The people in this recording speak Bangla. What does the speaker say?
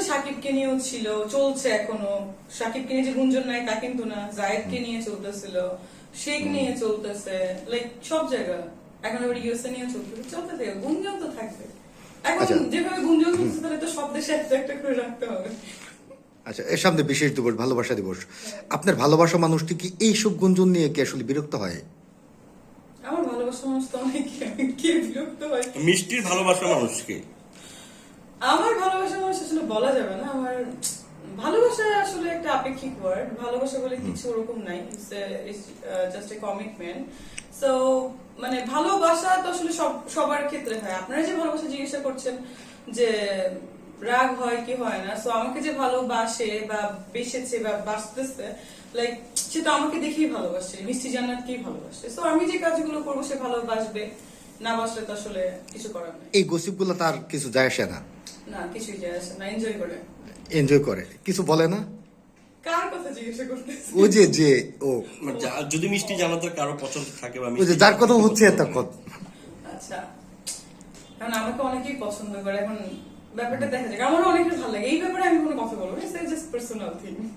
তো শাকিবকে নিয়েও ছিল, চলছে এখনো। শাকিবকে নিয়ে যে গুঞ্জন নাই তা কিন্তু না, জায়েদকে নিয়ে চলতেছিল, শেখ নিয়ে চলতেছে, লাইক সব জায়গা। এখন আবার ইউএসএ নিয়ে চলতেছে, চলতে থাকে, গুঞ্জন তো থাকবে। এখন আচ্ছা। যেভাবে গুঞ্জন চলছে তাহলে তো সব দেশে একটা একটা করে রাখতে হবে। আচ্ছা, এর সামনে বিশেষ দিবস, ভালোবাসা দিবস। আপনার ভালোবাসা মানুষটি কি এইসব গুঞ্জন নিয়ে কি আসলে বিরক্ত হয়? আমার ভালোবাসা মানুষ তো অনেক, কে বিরক্ত হয়? মিষ্টির ভালোবাসা মানুষকে আমার ভালোবাসা মানুষ আসলে বলা যাবে না। আমার ভালোবাসা আসলে একটা আপেক্ষিক ওয়ার্ড। ভালোবাসা বলে কিছু ওরকম নাই, জাস্ট এ কমিটমেন্ট। সো মানে ভালোবাসা তো আসলে সবার ক্ষেত্রে হয়। আপনারা যে ভালোবাসা জিজ্ঞাসা করছেন যে রাগ হয় কি হয় না, সো আমাকে যে ভালোবাসে বা বেসেছে বা বাসতেছে, লাইক সে তো আমাকে দেখেই ভালোবাসে, মিষ্টি জান্নাতকেই ভালোবাসে। সো আমি যে কাজগুলো করবো সে ভালোবাসবে, না বাসলে তো আসলে কিছু করার নেই। এই গসিপগুলো তার কিছু যায় আসে না, না, কিছুই যায় আসে না, এনজয় করে। এনজয় করে, কিছু বলে না? কার কথা জিজ্ঞাসা করতেছি? ওই যে যে ও যদি মিষ্টি জানাতের কারো পছন্দ থাকে বা ওই যে মিষ্টি যার কথা জানাতে হচ্ছে পছন্দ তখন। আচ্ছা, এখন আমাকে অনেকেই পছন্দ করে। এখন ব্যাপারটা দেখা যাক, আমারও অনেকের ভালো লাগে। এই ব্যাপারে আমি কোনো কথা বলবো না, জাস্ট পার্সোনাল থিং।